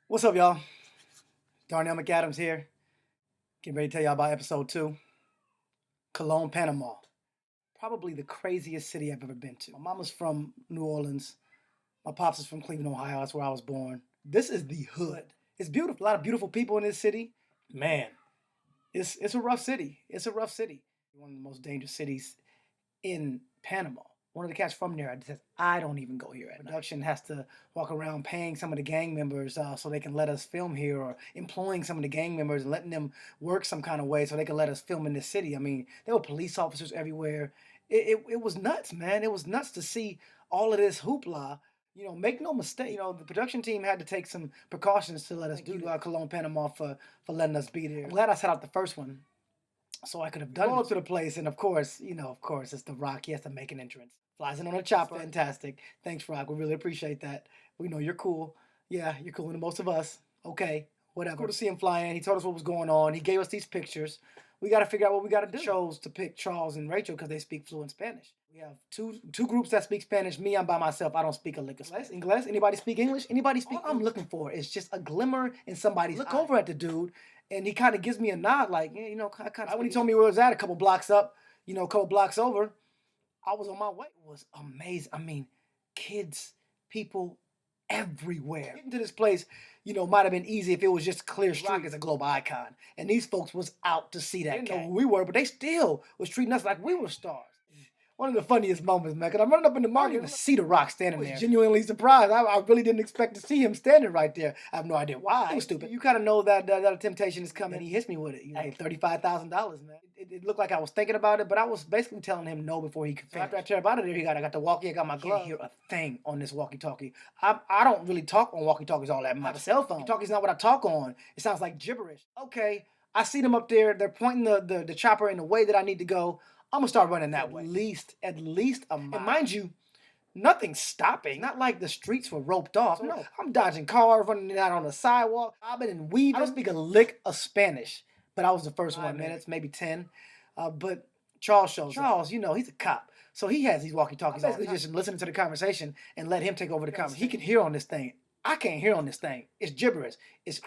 What's up, y'all? Darnell McAdams here. Getting ready to tell y'all about episode 2. Cologne, Panama. Probably the craziest city I've ever been to. My mama's from New Orleans. My pops is from Cleveland, Ohio. That's where I was born. This is the hood. It's beautiful. A lot of beautiful people in this city. Man, it's a rough city. It's a rough city. One of the most dangerous cities in Panama. One of the cats from there says, I don't even go here at night. Production has to walk around paying some of the gang members so they can let us film here, or employing some of the gang members and letting them work some kind of way so they can let us film in this city. I mean, there were police officers everywhere. It was nuts, man. It was nuts to see all of this hoopla. Make no mistake. The production team had to take some precautions to let us do Cologne, Panama for letting us be there. I'm glad I set out the first one so I could have done it to the place. And of course, it's The Rock. He has to make an entrance. Flies in on a chopper. Fantastic. Thanks, Rock. We really appreciate that. We know you're cool. Yeah, you're cooler than most of us. Okay, whatever. Cool to see him fly in. He told us what was going on. He gave us these pictures. We got to figure out what we got to do. Chose to pick Charles and Rachel because they speak fluent Spanish. We have two groups that speak Spanish. Me, I'm by myself. I don't speak a lick of Spanish. English? Anybody speak English? Anybody speak? All I'm looking for is just a glimmer in somebody's eye. Look over at the dude, and he kind of gives me a nod, like, yeah, I kind of. When he told me where it was at, a couple blocks up, a couple blocks over, I was on my way. It was amazing. I mean, kids, people everywhere. Getting to this place, might have been easy if it was just clear street. Rock is a global icon, and these folks was out to see that. They didn't know who we were, but they still was treating us like we were stars. One of the funniest moments, man, because I'm running up in the market to see The Rock standing there. I was genuinely surprised. I really didn't expect to see him standing right there. I have no idea why. It was stupid. You kind of know that a temptation is coming. He hits me with it. Hey, $35,000, man. It looked like I was thinking about it, but I was basically telling him no before he could finish. After I turned out of there, I got the walkie, I got my glove. I can't hear a thing on this walkie-talkie. I don't really talk on walkie-talkies all that much. I have a cell phone. Walkie-talkie's not what I talk on. It sounds like gibberish. Okay, I see them up there. They're pointing the chopper in the way that I need to go. I'm gonna start running that way. At least a mile. And mind you, nothing's stopping. Not like the streets were roped off. No, I'm dodging cars, running out on the sidewalk. I've been weaving. I don't speak a lick of Spanish, but I was the first 1 minute, maybe 10. But Charles shows up. Charles, he's a cop. So he has these walkie-talkies. Basically just listening to the conversation and let him take over the conversation. He can hear on this thing. I can't hear on this thing. It's gibberish. It's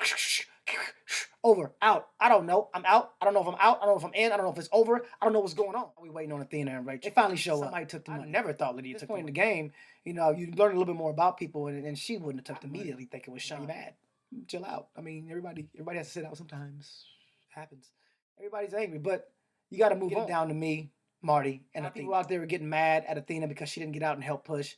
over, out. I don't know. I'm out. I don't know if I'm out. I don't know if I'm in. I don't know if it's over. I don't know what's going on. We waiting on Athena and Rachel. They finally show up. Somebody took the money. I never thought Lydia took the money. In the game, you learn a little bit more about people, and she wouldn't have took it immediately thinking it was Sean. Mad. Chill out. I mean, everybody has to sit out sometimes. It happens. Everybody's angry, but you got to move it down to me, Marty, and Athena. People out there were getting mad at Athena because she didn't get out and help push.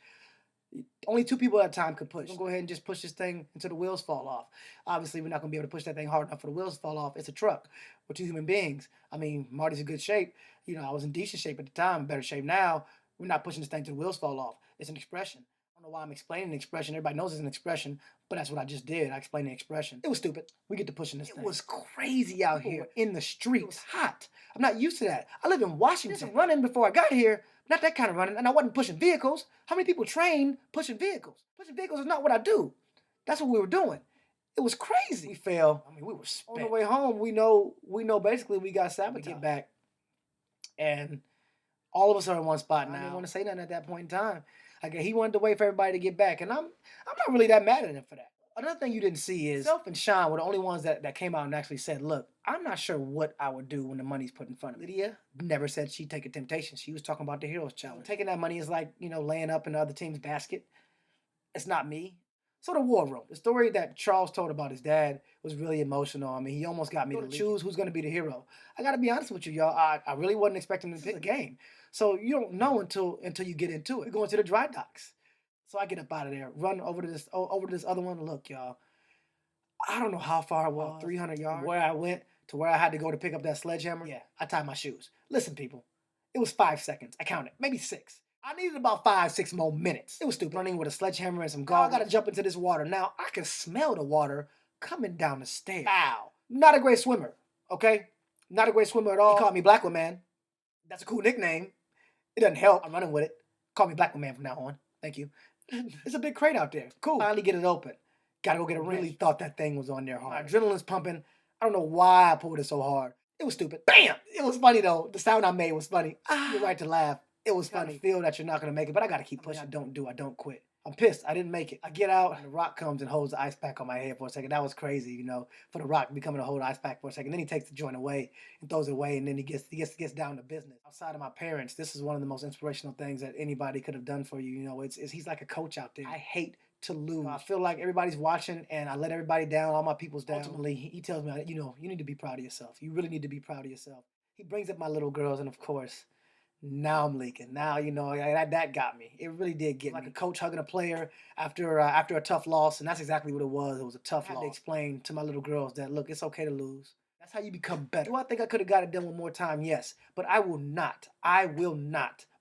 Only 2 people at a time could push. Don't go ahead and just push this thing until the wheels fall off. Obviously, we're not going to be able to push that thing hard enough for the wheels to fall off. It's a truck. We're 2 human beings. I mean, Marty's in good shape. I was in decent shape at the time, better shape now. We're not pushing this thing till the wheels fall off. It's an expression. I don't know why I'm explaining an expression. Everybody knows it's an expression, but that's what I just did. I explained the expression. It was stupid. We get to pushing this thing. It was crazy out here in the streets. It was hot. I'm not used to that. I live in Washington. Did some running before I got here. Not that kind of running. And I wasn't pushing vehicles. How many people train pushing vehicles? Pushing vehicles is not what I do. That's what we were doing. It was crazy. We fell. I mean, we were spent. On the way home, we know basically we got sabotaged. We get back, and all of us are in one spot now. I didn't want to say nothing at that point in time. He wanted to wait for everybody to get back, and I'm not really that mad at him for that. Another thing you didn't see is Self and Sean were the only ones that came out and actually said, look, I'm not sure what I would do when the money's put in front of me. Lydia never said she'd take a temptation. She was talking about the Heroes Challenge. Taking that money is like, laying up in the other team's basket. It's not me. So the war room. The story that Charles told about his dad was really emotional. I mean, he almost got me to choose who's going to be the hero. I got to be honest with you, y'all. I really wasn't expecting to pick a game. So you don't know until you get into it. We're going to the dry docks. So I get up out of there, run over to this other one. Look, y'all, I don't know how far it was, 300 yards, where I went to where I had to go to pick up that sledgehammer. Yeah, I tied my shoes. Listen, people, it was 5 seconds. I counted, maybe 6. I needed about 5-6 more minutes. It was stupid. Running with a sledgehammer and some goggles. I got to jump into this water. Now, I can smell the water coming down the stairs. Wow. Not a great swimmer, okay? Not a great swimmer at all. He called me Blackwood Man. That's a cool nickname. It doesn't help. I'm running with it. Call me Blackwood Man from now on. Thank you. It's a big crate out there. Cool. Finally get it open. Gotta go get a wrench. Really thought that thing was on there hard. My adrenaline's pumping. I don't know why I pulled it so hard. It was stupid. Bam! It was funny though. The sound I made was funny. You're right to laugh. It was funny. Feel that you're not gonna make it, but I gotta keep pushing. I don't quit. I'm pissed. I didn't make it. I get out, and The Rock comes and holds the ice pack on my head for a second. That was crazy, you know, for The Rock becoming to hold the ice pack for a second. Then he takes the joint away and throws it away, and then he gets down to business. Outside of my parents, this is one of the most inspirational things that anybody could have done for you. You know, it's he's like a coach out there. I hate to lose. I feel like everybody's watching, and I let everybody down, all my people's down. Ultimately, he tells me, you know, you need to be proud of yourself. You really need to be proud of yourself. He brings up my little girls, and of course, now I'm leaking. Now, you know, that got me. It really did get me. Like a coach hugging a player after a tough loss, and that's exactly what it was. It was a tough loss. I had to explain to my little girls that, look, it's okay to lose. That's how you become better. Do I think I could have got it done one more time? Yes. But I will not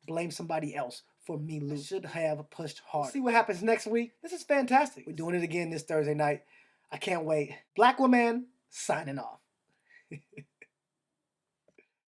blame somebody else for me losing. I should have pushed hard. We'll see what happens next week. This is fantastic. We're doing it again this Thursday night. I can't wait. Black Woman signing off.